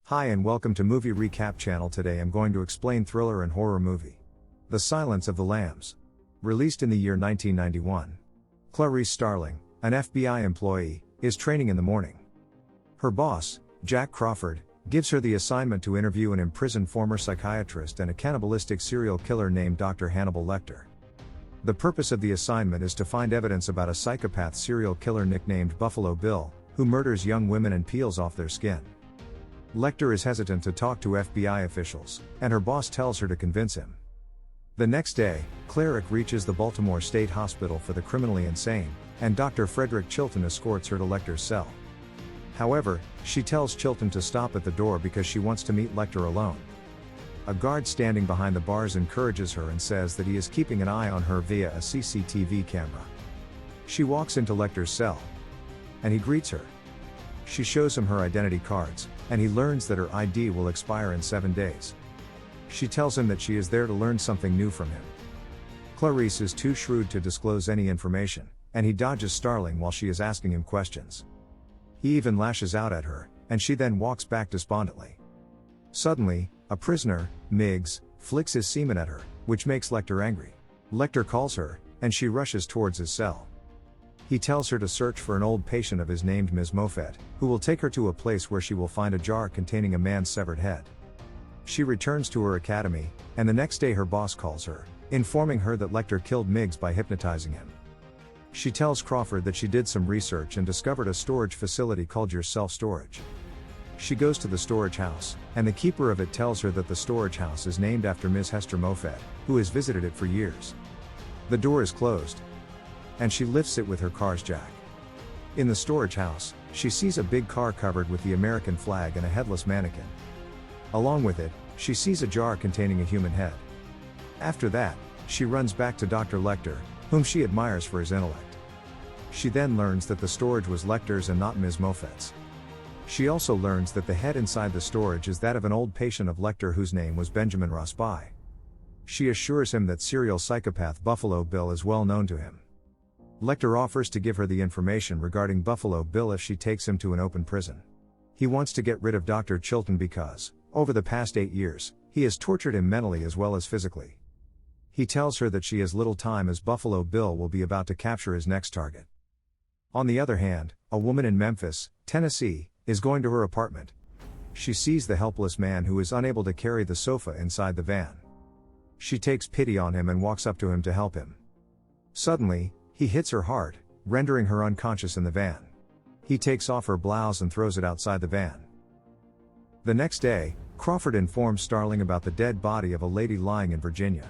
Hi and welcome to Movie Recap channel. Today I'm going to explain thriller and horror movie The Silence of the Lambs. Released in the year 1991. Clarice Starling, an FBI employee, is training in the morning. Her boss, Jack Crawford, gives her the assignment to interview an imprisoned former psychiatrist and a cannibalistic serial killer named Dr Hannibal Lecter. The purpose of the assignment is to find evidence about a psychopath serial killer nicknamed Buffalo Bill, who murders young women and peels off their skin. Lecter is hesitant to talk to FBI officials, and her boss tells her to convince him. The next day, Cleric reaches the Baltimore State Hospital for the criminally insane, and Dr Frederick Chilton escorts her to Lecter's cell. However, she tells Chilton to stop at the door because she wants to meet Lecter alone. A guard standing behind the bars encourages her and says that he is keeping an eye on her via a CCTV camera. She walks into Lecter's cell, and he greets her. She shows him her identity cards, and he learns that her ID will expire in 7 days. She tells him that she is there to learn something new from him. Clarice is too shrewd to disclose any information, and he dodges Starling while she is asking him questions. He even lashes out at her, and she then walks back despondently. Suddenly, a prisoner, Migs, flicks his semen at her, which makes Lecter angry. Lecter calls her, and she rushes towards his cell. He tells her to search for an old patient of his named Ms. Mofet, who will take her to a place where she will find a jar containing a man's severed head. She returns to her academy, and the next day her boss calls her, informing her that Lecter killed Migs by hypnotizing him. She tells Crawford that she did some research and discovered a storage facility called Your Self-Storage. She goes to the storage house, and the keeper of it tells her that the storage house is named after Miss Hester mofed, who has visited it for years. The door is closed, and she lifts it with her car's jack. In the storage house, she sees a big car covered with the American flag and a headless mannequin. Along with it, she sees a jar containing a human head. After that, she runs back to Dr Lecter, whom she admires for his intellect. She then learns that the storage was Lecter's and not Ms. Mofet's. She also learns that the head inside the storage is that of an old patient of Lecter whose name was Benjamin Raspai. She assures him that serial psychopath Buffalo Bill is well known to him. Lecter offers to give her the information regarding Buffalo Bill if she takes him to an open prison. He wants to get rid of Dr Chilton because, over the past 8 years, he has tortured him mentally as well as physically. He tells her that she has little time as Buffalo Bill will be about to capture his next target. On the other hand, a woman in Memphis, Tennessee, is going to her apartment. She sees the helpless man who is unable to carry the sofa inside the van. She takes pity on him and walks up to him to help him. Suddenly, he hits her hard, rendering her unconscious in the van. He takes off her blouse and throws it outside the van. The next day, Crawford informs Starling about the dead body of a lady lying in Virginia.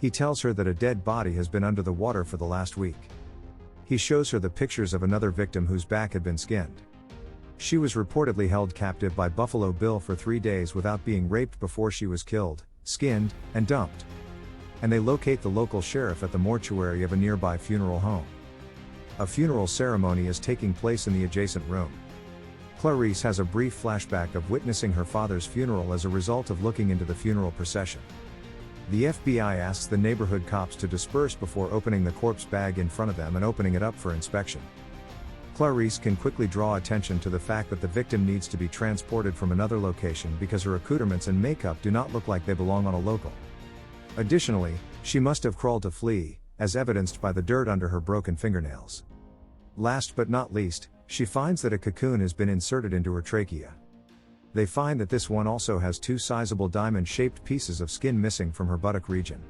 He tells her that a dead body has been under the water for the last week. He shows her the pictures of another victim whose back had been skinned. She was reportedly held captive by Buffalo Bill for 3 days without being raped before she was killed, skinned, and dumped. And they locate the local sheriff at the mortuary of a nearby funeral home. A funeral ceremony is taking place in the adjacent room. Clarice has a brief flashback of witnessing her father's funeral as a result of looking into the funeral procession. The FBI asks the neighborhood cops to disperse before opening the corpse bag in front of them and opening it up for inspection. Clarice can quickly draw attention to the fact that the victim needs to be transported from another location because her accoutrements and makeup do not look like they belong on a local. Additionally, she must have crawled to flee, as evidenced by the dirt under her broken fingernails. Last but not least, she finds that a cocoon has been inserted into her trachea. They find that this one also has 2 sizable diamond-shaped pieces of skin missing from her buttock region.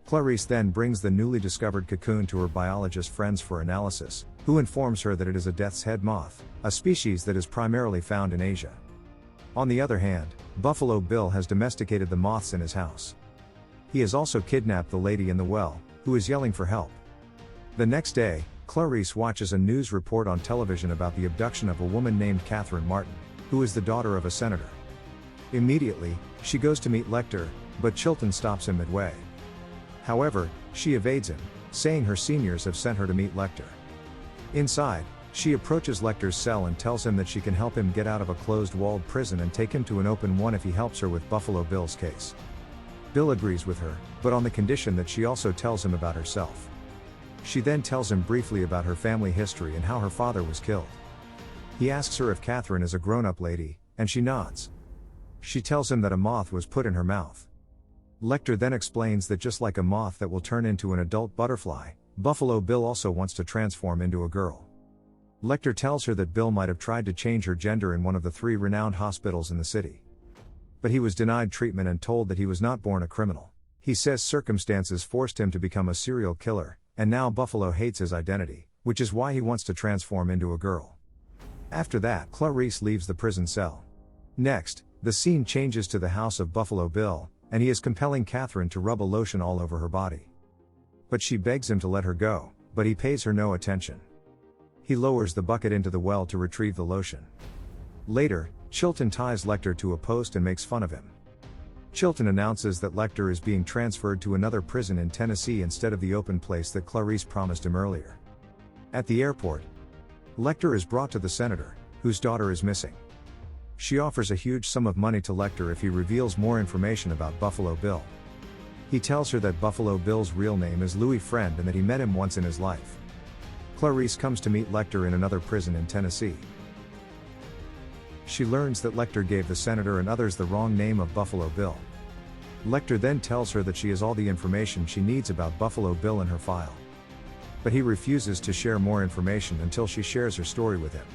Clarice then brings the newly discovered cocoon to her biologist friends for analysis, who informs her that it is a death's head moth, a species that is primarily found in Asia. On the other hand, Buffalo Bill has domesticated the moths in his house. He has also kidnapped the lady in the well, who is yelling for help. The next day, Clarice watches a news report on television about the abduction of a woman named Catherine Martin, who is the daughter of a senator. Immediately, she goes to meet Lecter, but Chilton stops him midway. However, she evades him, saying her seniors have sent her to meet Lecter. Inside, she approaches Lecter's cell and tells him that she can help him get out of a closed-walled prison and take him to an open one if he helps her with Buffalo Bill's case. Bill agrees with her, but on the condition that she also tells him about herself. She then tells him briefly about her family history and how her father was killed. He asks her if Catherine is a grown-up lady, and she nods. She tells him that a moth was put in her mouth. Lecter then explains that just like a moth that will turn into an adult butterfly, Buffalo Bill also wants to transform into a girl. Lecter tells her that Bill might have tried to change her gender in one of the 3 renowned hospitals in the city. But he was denied treatment and told that he was not born a criminal. He says circumstances forced him to become a serial killer, and now Buffalo hates his identity, which is why he wants to transform into a girl. After that, Clarice leaves the prison cell. Next, the scene changes to the house of Buffalo Bill, and he is compelling Catherine to rub a lotion all over her body. But she begs him to let her go, but he pays her no attention. He lowers the bucket into the well to retrieve the lotion. Later, Chilton ties Lecter to a post and makes fun of him. Chilton announces that Lecter is being transferred to another prison in Tennessee instead of the open place that Clarice promised him earlier. At the airport, Lecter is brought to the senator, whose daughter is missing. She offers a huge sum of money to Lecter if he reveals more information about Buffalo Bill. He tells her that Buffalo Bill's real name is Louis Friend and that he met him once in his life. Clarice comes to meet Lecter in another prison in Tennessee. She learns that Lecter gave the senator and others the wrong name of Buffalo Bill. Lecter then tells her that she has all the information she needs about Buffalo Bill in her file. But he refuses to share more information until she shares her story with him.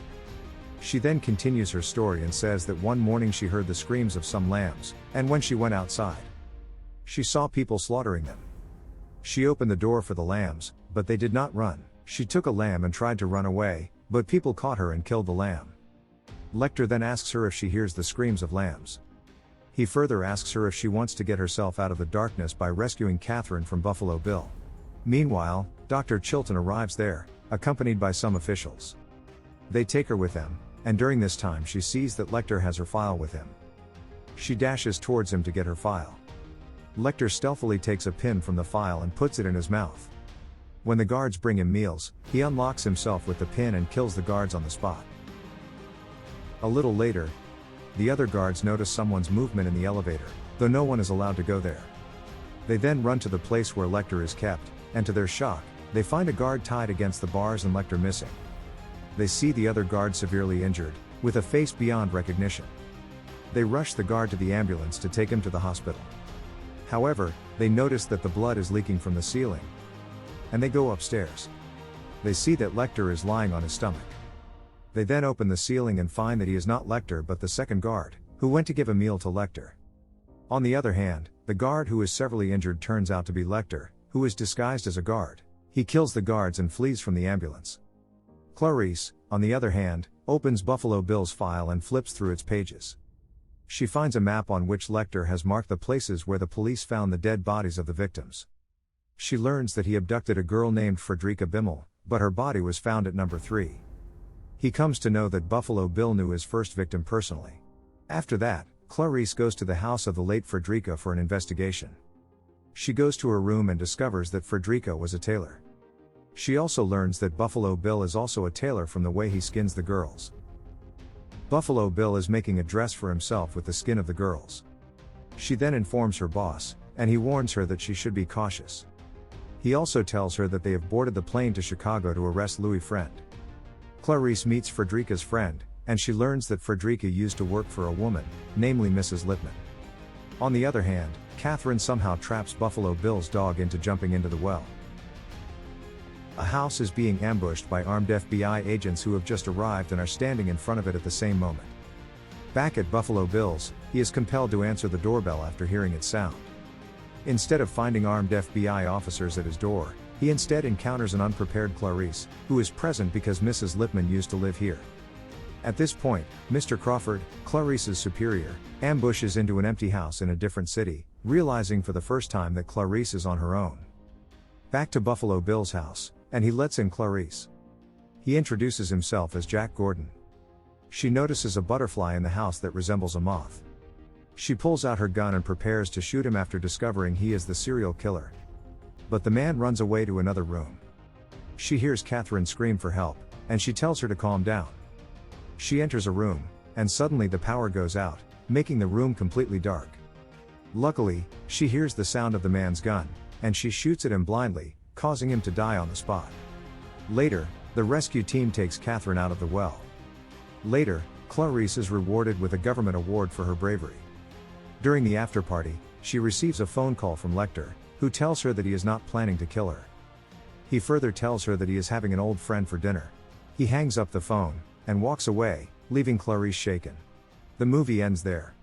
She then continues her story and says that one morning she heard the screams of some lambs, and when she went outside, she saw people slaughtering them. She opened the door for the lambs, but they did not run. She took a lamb and tried to run away, but people caught her and killed the lamb. Lecter then asks her if she hears the screams of lambs. He further asks her if she wants to get herself out of the darkness by rescuing Catherine from Buffalo Bill. Meanwhile, Dr. Chilton arrives there, accompanied by some officials. They take her with them, and during this time she sees that Lecter has her file with him. She dashes towards him to get her file. Lecter stealthily takes a pin from the file and puts it in his mouth. When the guards bring him meals, he unlocks himself with the pin and kills the guards on the spot. A little later, the other guards notice someone's movement in the elevator, though no one is allowed to go there. They then run to the place where Lecter is kept, and to their shock, they find a guard tied against the bars and Lecter missing. They see the other guard severely injured, with a face beyond recognition. They rush the guard to the ambulance to take him to the hospital. However, they notice that the blood is leaking from the ceiling, and they go upstairs. They see that Lecter is lying on his stomach. They then open the ceiling and find that he is not Lecter but the second guard, who went to give a meal to Lecter. On the other hand, the guard who is severely injured turns out to be Lecter, who is disguised as a guard. He kills the guards and flees from the ambulance. Clarice, on the other hand, opens Buffalo Bill's file and flips through its pages. She finds a map on which Lecter has marked the places where the police found the dead bodies of the victims. She learns that he abducted a girl named Frederica Bimmel, but her body was found at number 3. He comes to know that Buffalo Bill knew his first victim personally. After that, Clarice goes to the house of the late Frederica for an investigation. She goes to her room and discovers that Frederica was a tailor. She also learns that Buffalo Bill is also a tailor from the way he skins the girls. Buffalo Bill is making a dress for himself with the skin of the girls. She then informs her boss, and he warns her that she should be cautious. He also tells her that they have boarded the plane to Chicago to arrest Louis Friend. Clarice meets Frederica's friend, and she learns that Frederica used to work for a woman, namely Mrs. Lippman. On the other hand, Catherine somehow traps Buffalo Bill's dog into jumping into the well. A house is being ambushed by armed FBI agents who have just arrived and are standing in front of it at the same moment. Back at Buffalo Bill's, he is compelled to answer the doorbell after hearing its sound. Instead of finding armed FBI officers at his door, he instead encounters an unprepared Clarice, who is present because Mrs. Lippman used to live here. At this point, Mr. Crawford, Clarice's superior, ambushes into an empty house in a different city, realizing for the first time that Clarice is on her own. Back to Buffalo Bill's house, and he lets in Clarice. He introduces himself as Jack Gordon. She notices a butterfly in the house that resembles a moth. She pulls out her gun and prepares to shoot him after discovering he is the serial killer. But the man runs away to another room. She hears Catherine scream for help, and she tells her to calm down. She enters a room, and suddenly the power goes out, making the room completely dark. Luckily, she hears the sound of the man's gun, and she shoots at him blindly, causing him to die on the spot. Later, the rescue team takes Catherine out of the well. Later, Clarice is rewarded with a government award for her bravery. During the after-party, she receives a phone call from Lecter, who tells her that he is not planning to kill her. He further tells her that he is having an old friend for dinner. He hangs up the phone, and walks away, leaving Clarice shaken. The movie ends there.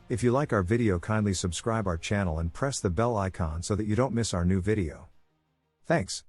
If you like our video, kindly subscribe our channel and press the bell icon so that you don't miss our new video. Thanks.